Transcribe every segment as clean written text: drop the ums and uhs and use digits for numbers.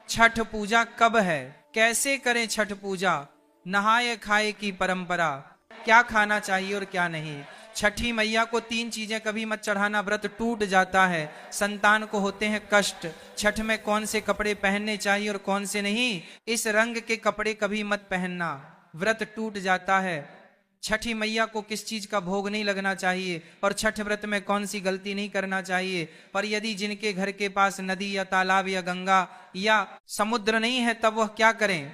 छठ पूजा कब है, कैसे करें छठ पूजा, नहाए खाए की परंपरा, क्या खाना चाहिए और क्या नहीं। छठी मैया को 3 चीजें कभी मत चढ़ाना, व्रत टूट जाता है, संतान को होते हैं कष्ट। छठ में कौन से कपड़े पहनने चाहिए और कौन से नहीं, इस रंग के कपड़े कभी मत पहनना, व्रत टूट जाता है। छठी मैया को किस चीज का भोग नहीं लगना चाहिए और छठ व्रत में कौन सी गलती नहीं करना चाहिए। और यदि जिनके घर के पास नदी या तालाब या गंगा या समुद्र नहीं है तब वह क्या करें।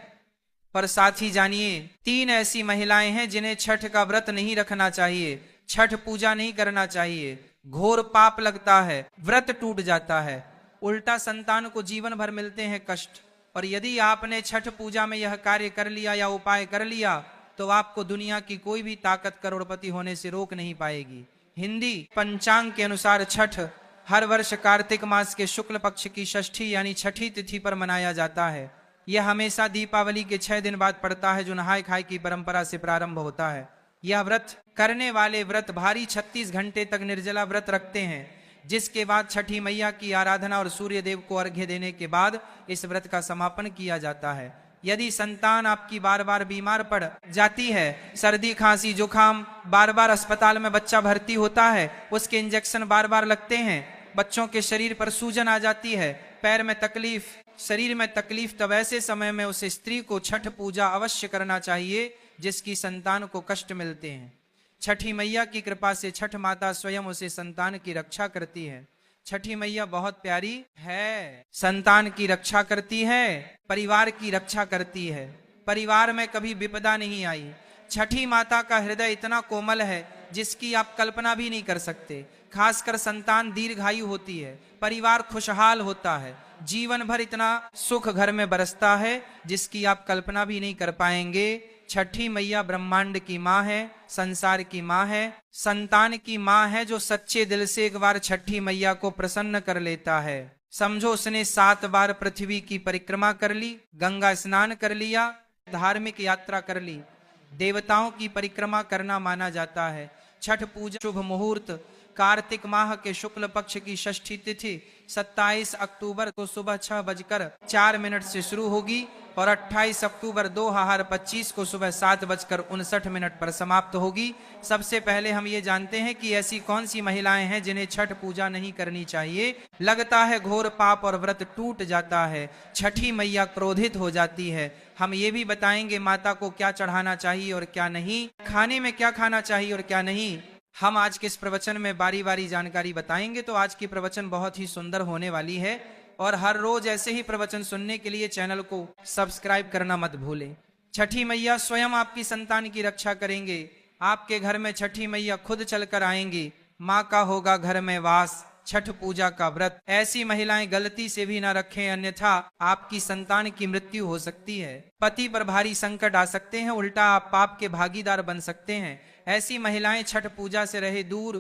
पर साथ ही जानिए 3 ऐसी महिलाएं हैं जिन्हें छठ का व्रत नहीं रखना चाहिए, छठ पूजा नहीं करना चाहिए, घोर पाप लगता है, व्रत टूट जाता है, उल्टा संतान को जीवन भर मिलते हैं कष्ट। और यदि आपने छठ पूजा में यह कार्य कर लिया या उपाय कर लिया तो आपको दुनिया की कोई भी ताकत करोड़पति होने से रोक नहीं पाएगी। हिंदी पंचांग के अनुसार छठ हर वर्ष कार्तिक मास के शुक्ल पक्ष की षष्ठी यानी छठी तिथि पर मनाया जाता है। यह हमेशा दीपावली के 6 दिन बाद पड़ता है, जो नहाय खाए की परंपरा से प्रारंभ होता है। यह व्रत करने वाले व्रत भारी 36 घंटे तक निर्जला व्रत रखते हैं, जिसके बाद छठी मैया की आराधना और सूर्य देव को अर्घ्य देने के बाद इस व्रत का समापन किया जाता है। यदि संतान आपकी बार बार बीमार पड़ जाती है, सर्दी खांसी जुकाम, बार बार अस्पताल में बच्चा भर्ती होता है, उसके इंजेक्शन बार बार लगते हैं, बच्चों के शरीर पर सूजन आ जाती है, पैर में तकलीफ, शरीर में तकलीफ, तब ऐसे समय में उस स्त्री को छठ पूजा अवश्य करना चाहिए जिसकी संतान को कष्ट मिलते हैं। छठी मैया की कृपा से छठ माता स्वयं उसे संतान की रक्षा करती है। छठी मैया बहुत प्यारी है, संतान की रक्षा करती है, परिवार की रक्षा करती है, परिवार में कभी विपदा नहीं आई। छठी माता का हृदय इतना कोमल है जिसकी आप कल्पना भी नहीं कर सकते। खासकर संतान दीर्घायु होती है, परिवार खुशहाल होता है, जीवन भर इतना सुख घर में बरसता है जिसकी आप कल्पना भी नहीं कर पाएंगे। छठी मैया ब्रह्मांड की माँ है, संसार की माँ है, संतान की माँ है, जो सच्चे दिल से एक बार छठी मैया को प्रसन्न कर लेता है। समझो उसने 7 बार पृथ्वी की परिक्रमा कर ली, गंगा स्नान कर लिया, धार्मिक यात्रा कर ली, देवताओं की परिक्रमा करना माना जाता है। छठ पूजा शुभ मुहूर्त कार्तिक माह के शुक्ल पक्ष की षष्ठी तिथि 27 अक्टूबर को सुबह 6:04 से शुरू होगी और 28 अक्टूबर 2025 को सुबह 7:59 पर समाप्त होगी। सबसे पहले हम ये जानते हैं कि ऐसी कौन सी महिलाएं हैं जिन्हें छठ पूजा नहीं करनी चाहिए। लगता है घोर पाप और व्रत टूट जाता है, छठी मैया क्रोधित हो जाती है। हम ये भी बताएंगे माता को क्या चढ़ाना चाहिए और क्या नहीं, खाने में क्या खाना चाहिए और क्या नहीं। हम आज के इस प्रवचन में बारी बारी जानकारी बताएंगे, तो आज की प्रवचन बहुत ही सुंदर होने वाली है। और हर रोज ऐसे ही प्रवचन सुनने के लिए चैनल को सब्सक्राइब करना मत भूलें। छठी मैया स्वयं आपकी संतान की रक्षा करेंगे, आपके घर में छठी मैया खुद चलकर आएंगी, माँ का होगा घर में वास, छठ पूजा का व्रत ऐसी महिलाएं गलती से भी ना रखें, अन्यथा आपकी संतान की मृत्यु हो सकती है, पति पर भारी संकट आ सकते हैं, उल्टा आप पाप के भागीदार बन सकते हैं। ऐसी महिलाएं छठ पूजा से रहे दूर।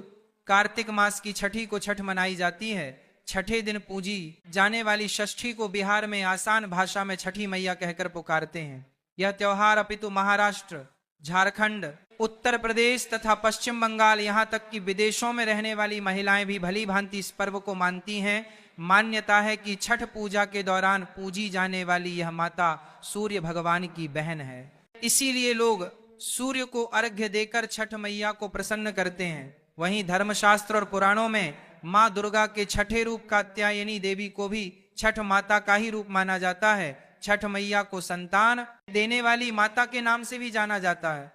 कार्तिक मास की छठी को छठ मनाई जाती है। छठे दिन पूजी जाने वाली षष्ठी को बिहार में आसान भाषा में छठी मैया कहकर पुकारते हैं। यह त्योहार अपितु महाराष्ट्र, झारखंड, उत्तर प्रदेश तथा पश्चिम बंगाल, यहाँ तक कि विदेशों में रहने वाली महिलाएं भी भली भांति इस पर्व को मानती हैं। मान्यता है कि छठ पूजा के दौरान पूजी जाने वाली यह माता सूर्य भगवान की बहन है, इसीलिए लोग सूर्य को अर्घ्य देकर छठ मैया को प्रसन्न करते हैं। वहीं धर्मशास्त्र और पुराणों में माँ दुर्गा के छठे रूप कात्यायनी देवी को भी छठ माता का ही रूप माना जाता है। छठ मैया को संतान देने वाली माता के नाम से भी जाना जाता है।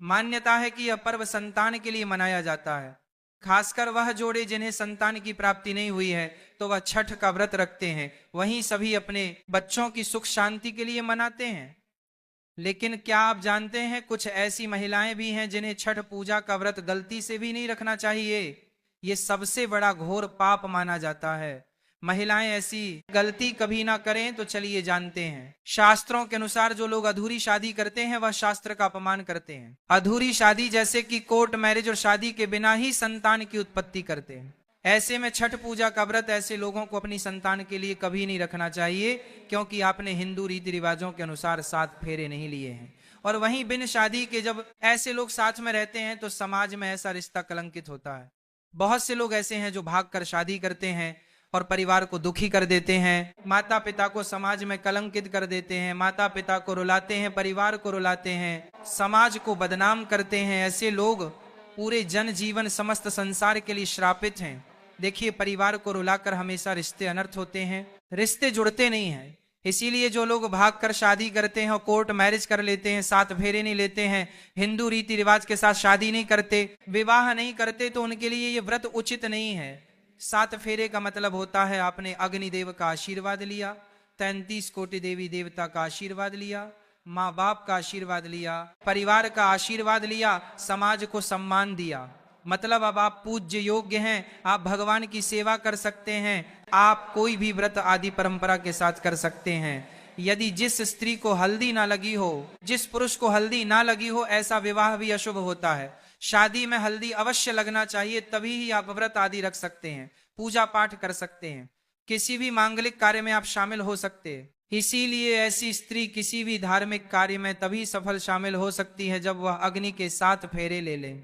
मान्यता है कि यह पर्व संतान के लिए मनाया जाता है। खासकर वह जोड़े जिन्हें संतान की प्राप्ति नहीं हुई है तो वह छठ का व्रत रखते हैं, वहीं सभी अपने बच्चों की सुख शांति के लिए मनाते हैं। लेकिन क्या आप जानते हैं कुछ ऐसी महिलाएं भी हैं जिन्हें छठ पूजा का व्रत गलती से भी नहीं रखना चाहिए। ये सबसे बड़ा घोर पाप माना जाता है। महिलाएं ऐसी गलती कभी ना करें, तो चलिए जानते हैं। शास्त्रों के अनुसार जो लोग अधूरी शादी करते हैं वह शास्त्र का अपमान करते हैं। अधूरी शादी जैसे कि कोर्ट मैरिज और शादी के बिना ही संतान की उत्पत्ति करते हैं। ऐसे में छठ पूजा का व्रत ऐसे लोगों को अपनी संतान के लिए कभी नहीं रखना चाहिए, क्योंकि आपने हिंदू रीति रिवाजों के अनुसार 7 फेरे नहीं लिए हैं। और वहीं बिन शादी के जब ऐसे लोग साथ में रहते हैं तो समाज में ऐसा रिश्ता कलंकित होता है। बहुत से लोग ऐसे हैं जो भागकर शादी करते हैं और परिवार को दुखी कर देते हैं, माता पिता को समाज में कलंकित कर देते हैं, माता पिता को रुलाते हैं, परिवार को रुलाते हैं, समाज को बदनाम करते हैं। ऐसे लोग पूरे जन जीवन समस्त संसार के लिए श्रापित हैं। देखिए, परिवार को रुलाकर हमेशा रिश्ते अनर्थ होते हैं, रिश्ते जुड़ते नहीं हैं। इसीलिए जो लोग भागकर शादी करते हैं और कोर्ट मैरिज कर लेते हैं, 7 फेरे नहीं लेते हैं, हिंदू रीति रिवाज के साथ शादी नहीं करते, विवाह नहीं करते, तो उनके लिए ये व्रत उचित नहीं है। 7 फेरे का मतलब होता है आपने अग्निदेव का आशीर्वाद लिया, 33 कोटि देवी देवता का आशीर्वाद लिया, माँ बाप का आशीर्वाद लिया, परिवार का आशीर्वाद लिया, समाज को सम्मान दिया। मतलब अब आप पूज्य योग्य हैं, आप भगवान की सेवा कर सकते हैं, आप कोई भी व्रत आदि परंपरा के साथ कर सकते हैं। यदि जिस स्त्री को हल्दी ना लगी हो, जिस पुरुष को हल्दी ना लगी हो, ऐसा विवाह भी अशुभ होता है। शादी में हल्दी अवश्य लगना चाहिए, तभी ही आप व्रत आदि रख सकते हैं, पूजा पाठ कर सकते हैं, किसी भी मांगलिक कार्य में आप शामिल हो सकते हैं। इसीलिए ऐसी स्त्री किसी भी धार्मिक कार्य में तभी सफल शामिल हो सकती है जब वह अग्नि के 7 फेरे ले ले।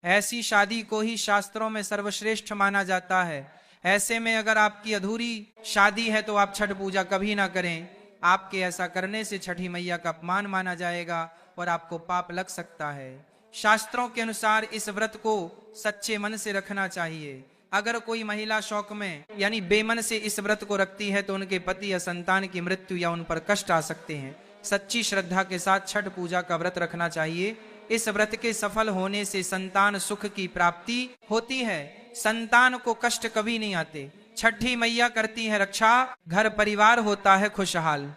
ऐसी शादी को ही शास्त्रों में सर्वश्रेष्ठ माना जाता है। ऐसे में अगर आपकी अधूरी शादी है तो आप छठ पूजा कभी ना करें। आपके ऐसा करने से छठी मैया का अपमान माना जाएगा और आपको पाप लग सकता है। शास्त्रों के अनुसार इस व्रत को सच्चे मन से रखना चाहिए। अगर कोई महिला शौक में यानी बेमन से इस व्रत को रखती है तो उनके पति या संतान की मृत्यु या उन पर कष्ट आ सकते हैं। सच्ची श्रद्धा के साथ छठ पूजा का व्रत रखना चाहिए। इस व्रत के सफल होने से संतान सुख की प्राप्ति होती है, संतान को कष्ट कभी नहीं आते। छठी मैया करती है रक्षा, घर परिवार होता है खुशहाल।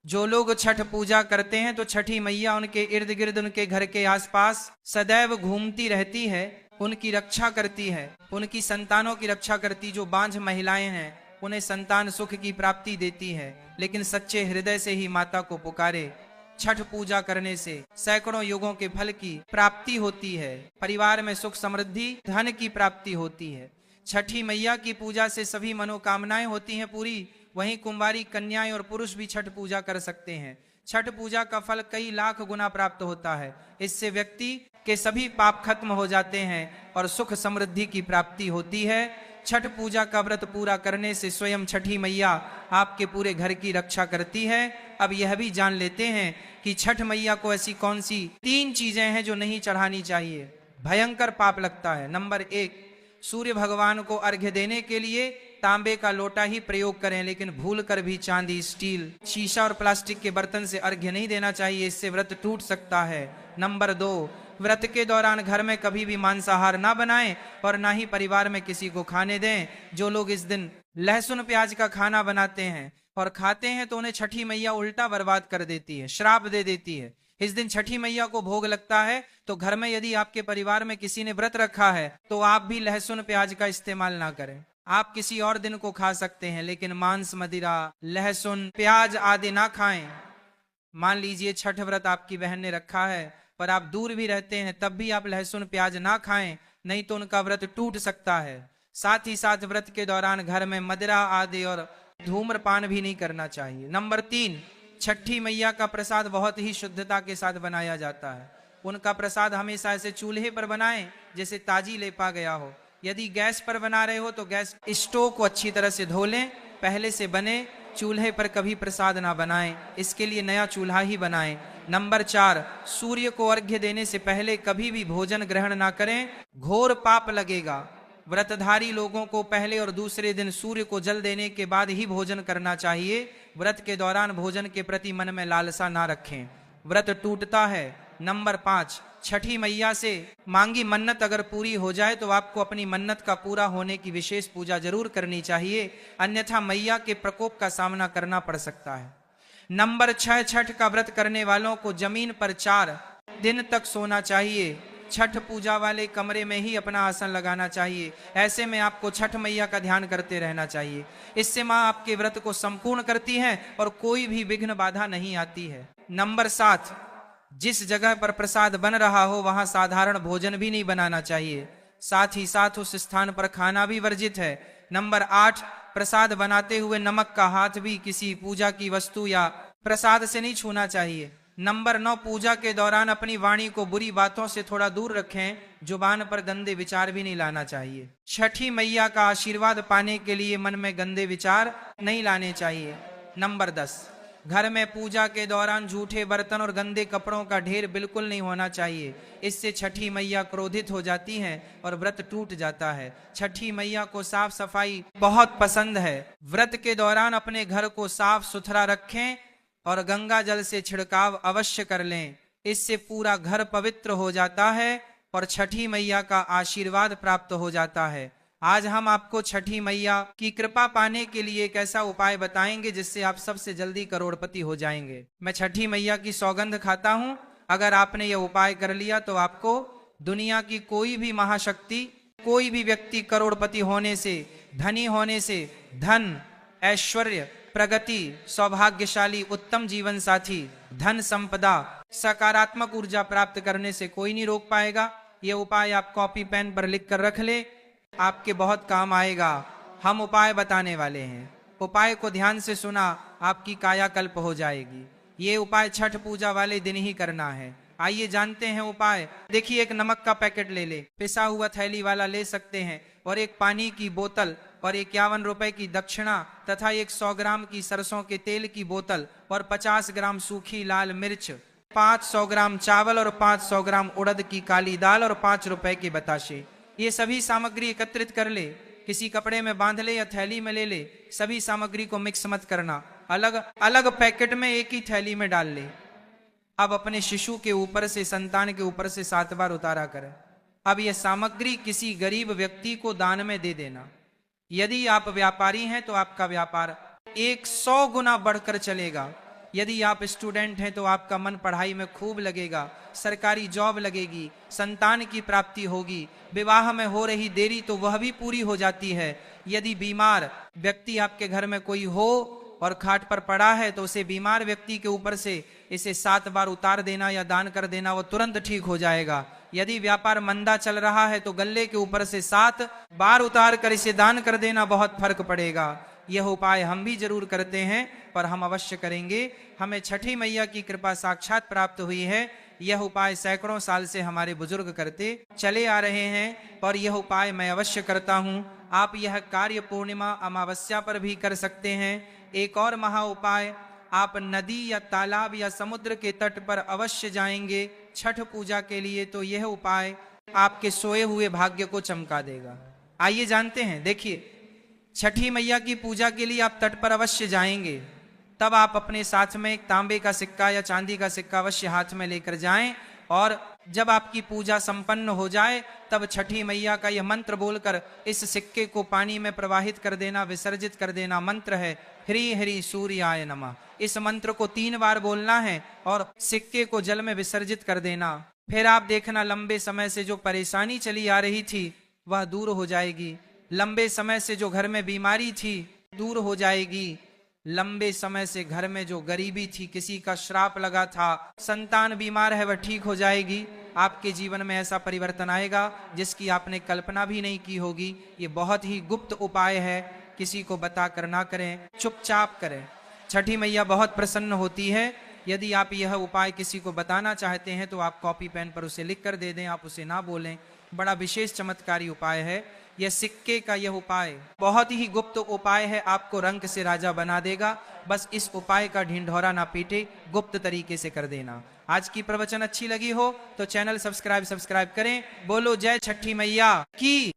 जो लोग छठ पूजा करते हैं तो छठी मैया उनके इर्द गिर्द, उनके घर के आसपास सदैव घूमती रहती है, उनकी रक्षा करती है, उनकी संतानों की रक्षा करती। जो बांझ महिलाएं हैं उन्हें संतान सुख की प्राप्ति देती है। लेकिन सच्चे हृदय से ही माता को पुकारे। छठ पूजा करने से सैकड़ों युगों के फल की प्राप्ति होती है, परिवार में सुख समृद्धि धन की प्राप्ति होती है। छठी मैया की पूजा से सभी मनोकामनाएं होती हैं पूरी। वहीं कुंवारी कन्याएं और पुरुष भी छठ पूजा कर सकते हैं। छठ पूजा का फल कई लाख गुना प्राप्त होता है। इससे व्यक्ति के सभी पाप खत्म हो जाते हैं और सुख समृद्धि की प्राप्ति होती है। छठ पूजा का व्रत पूरा करने से स्वयं छठी मैया आपके पूरे घर की रक्षा करती है। अब यह भी जान लेते हैं कि छठ मैया को ऐसी कौन सी 3 चीजें हैं जो नहीं चढ़ानी चाहिए, भयंकर पाप लगता है। नंबर 1, सूर्य भगवान को अर्घ्य देने के लिए तांबे का लोटा ही प्रयोग करें, लेकिन भूल कर भी चांदी, स्टील, शीशा और प्लास्टिक के बर्तन से अर्घ्य नहीं देना चाहिए, इससे व्रत टूट सकता है। नंबर 2, व्रत के दौरान घर में कभी भी मांसाहार ना बनाएं और ना ही परिवार में किसी को खाने दें। जो लोग इस दिन लहसुन प्याज का खाना बनाते हैं और खाते हैं तो उन्हें छठी मैया उल्टा बर्बाद कर देती है, श्राप दे देती है। इस दिन छठी मैया को भोग लगता है तो घर में यदि आपके परिवार में किसी ने व्रत रखा है तो आप भी लहसुन प्याज का इस्तेमाल ना करें। आप किसी और दिन को खा सकते हैं, लेकिन मांस, मदिरा, लहसुन, प्याज आदि ना खाएं। मान लीजिए छठ व्रत आपकी बहन ने रखा है पर आप दूर भी रहते हैं, तब भी आप लहसुन प्याज ना खाएं, नहीं तो उनका व्रत टूट सकता है। साथ ही साथ व्रत के दौरान घर में मदिरा आदि और धूम्रपान भी नहीं करना चाहिए। नंबर 3, छठी मैया का प्रसाद बहुत ही शुद्धता के साथ बनाया जाता है। उनका प्रसाद हमेशा ऐसे चूल्हे पर बनाएं जैसे ताजी लेपा गया हो। यदि गैस पर बना रहे हो तो गैस स्टोव को अच्छी तरह से धो लें, पहले से बने। चूल्हे पर कभी प्रसाद ना बनाएं, इसके लिए नया चूल्हा ही बनाएं। नंबर 4, सूर्य को अर्घ्य देने से पहले कभी भी भोजन ग्रहण ना करें, घोर पाप लगेगा। व्रतधारी लोगों को पहले और दूसरे दिन सूर्य को जल देने के बाद ही भोजन करना चाहिए। व्रत के दौरान भोजन के प्रति मन में लालसा ना रखें, व्रत टूटता है। नंबर 5, छठी मैया से मांगी मन्नत अगर पूरी हो जाए तो आपको अपनी मन्नत का पूरा होने की विशेष पूजा जरूर करनी चाहिए, अन्यथा मैया के प्रकोप का सामना करना पड़ सकता है। नंबर 6, छठ का व्रत करने वालों को जमीन पर 4 दिन तक सोना चाहिए। छठ पूजा वाले कमरे में ही अपना आसन लगाना चाहिए। ऐसे में आपको छठ मैया का ध्यान करते रहना चाहिए। इससे माँ आपके व्रत को संपूर्ण करती है और कोई भी विघ्न बाधा नहीं आती है। नंबर 7, जिस जगह पर प्रसाद बन रहा हो वहां साधारण भोजन भी नहीं बनाना चाहिए, साथ ही साथ उस स्थान पर खाना भी वर्जित है। नंबर 8, प्रसाद बनाते हुए नमक का हाथ भी किसी पूजा की वस्तु या प्रसाद से नहीं छूना चाहिए। नंबर 9, पूजा के दौरान अपनी वाणी को बुरी बातों से थोड़ा दूर रखें। जुबान पर गंदे विचार भी नहीं लाना चाहिए। छठी मैया का आशीर्वाद पाने के लिए मन में गंदे विचार नहीं लाने चाहिए। नंबर 10, घर में पूजा के दौरान झूठे बर्तन और गंदे कपड़ों का ढेर बिल्कुल नहीं होना चाहिए। इससे छठी मैया क्रोधित हो जाती हैं और व्रत टूट जाता है। छठी मैया को साफ सफाई बहुत पसंद है। व्रत के दौरान अपने घर को साफ सुथरा रखें और गंगा जल से छिड़काव अवश्य कर लें। इससे पूरा घर पवित्र हो जाता है और छठी मैया का आशीर्वाद प्राप्त हो जाता है। आज हम आपको छठी मैया की कृपा पाने के लिए एक ऐसा उपाय बताएंगे जिससे आप सबसे जल्दी करोड़पति हो जाएंगे। मैं छठी मैया की सौगंध खाता हूं, अगर आपने यह उपाय कर लिया तो आपको दुनिया की कोई भी महाशक्ति, कोई भी व्यक्ति करोड़पति होने से, धनी होने से, धन, ऐश्वर्य, प्रगति, सौभाग्यशाली, उत्तम जीवन साथी, धन संपदा, सकारात्मक ऊर्जा प्राप्त करने से कोई नहीं रोक पाएगा। यह उपाय आप कॉपी पेन पर लिख कर रख ले, आपके बहुत काम आएगा। हम उपाय बताने वाले हैं, उपाय को ध्यान से सुना, आपकी कायाकल्प हो जाएगी। ये उपाय छठ पूजा वाले दिन ही करना है। आइए जानते हैं उपाय। देखिए, एक नमक का पैकेट ले ले, पिसा हुआ थैली वाला ले सकते हैं, और एक पानी की बोतल और 51 रुपए की दक्षिणा तथा एक 100 ग्राम की सरसों के तेल की बोतल और 50 ग्राम सूखी लाल मिर्च, 500 ग्राम चावल और 500 ग्राम उड़द की काली दाल और 5 रुपए के बताशे। ये सभी सामग्री एकत्रित कर ले, किसी कपड़े में बांध ले या थैली में ले ले। सभी सामग्री को मिक्स मत करना, अलग अलग पैकेट में एक ही थैली में डाल ले। अब अपने शिशु के ऊपर से, संतान के ऊपर से 7 बार उतारा करें। अब यह सामग्री किसी गरीब व्यक्ति को दान में दे देना। यदि आप व्यापारी हैं तो आपका व्यापार 100 गुना बढ़कर चलेगा। यदि आप स्टूडेंट हैं तो आपका मन पढ़ाई में खूब लगेगा, सरकारी जॉब लगेगी, संतान की प्राप्ति होगी, विवाह में हो रही देरी तो वह भी पूरी हो जाती है। यदि बीमार व्यक्ति आपके घर में कोई हो और खाट पर पड़ा है तो उसे बीमार व्यक्ति के ऊपर से इसे 7 बार उतार देना या दान कर देना, वो तुरंत ठीक हो जाएगा। यदि व्यापार मंदा चल रहा है तो गल्ले के ऊपर से 7 बार उतार कर इसे दान कर देना, बहुत फर्क पड़ेगा। यह उपाय हम भी जरूर करते हैं, पर हम अवश्य करेंगे। हमें छठी मैया की कृपा साक्षात प्राप्त हुई है। यह उपाय सैकड़ों साल से हमारे बुजुर्ग करते चले आ रहे हैं और यह उपाय मैं अवश्य करता हूं। आप यह कार्य पूर्णिमा, अमावस्या पर भी कर सकते हैं। एक और महा उपाय, आप नदी या तालाब या समुद्र के तट पर अवश्य जाएंगे छठ पूजा के लिए, तो यह उपाय आपके सोए हुए भाग्य को चमका देगा। आइए जानते हैं। देखिए, छठी मैया की पूजा के लिए आप तट पर अवश्य जाएंगे, तब आप अपने साथ में एक तांबे का सिक्का या चांदी का सिक्का अवश्य हाथ में लेकर जाएं, और जब आपकी पूजा संपन्न हो जाए तब छठी मैया का यह मंत्र बोलकर इस सिक्के को पानी में प्रवाहित कर देना, विसर्जित कर देना। मंत्र है ह्री ह्री सूर्याय नमः। इस मंत्र को 3 बार बोलना है और सिक्के को जल में विसर्जित कर देना। फिर आप देखना, लंबे समय से जो परेशानी चली आ रही थी वह दूर हो जाएगी। लंबे समय से जो घर में बीमारी थी दूर हो जाएगी। लंबे समय से घर में जो गरीबी थी, किसी का श्राप लगा था, संतान बीमार है, वह ठीक हो जाएगी। आपके जीवन में ऐसा परिवर्तन आएगा जिसकी आपने कल्पना भी नहीं की होगी। ये बहुत ही गुप्त उपाय है, किसी को बता कर ना करें, चुपचाप करें। छठी मैया बहुत प्रसन्न होती है। यदि आप यह उपाय किसी को बताना चाहते हैं तो आप कॉपी पेन पर उसे लिख कर दे दें, आप उसे ना बोलें। बड़ा विशेष चमत्कारी उपाय है यह सिक्के का। यह उपाय बहुत ही गुप्त उपाय है, आपको रंक से राजा बना देगा। बस इस उपाय का ढिंढोरा ना पीटे, गुप्त तरीके से कर देना। आज की प्रवचन अच्छी लगी हो तो चैनल सब्सक्राइब करें। बोलो जय छठी मैया की।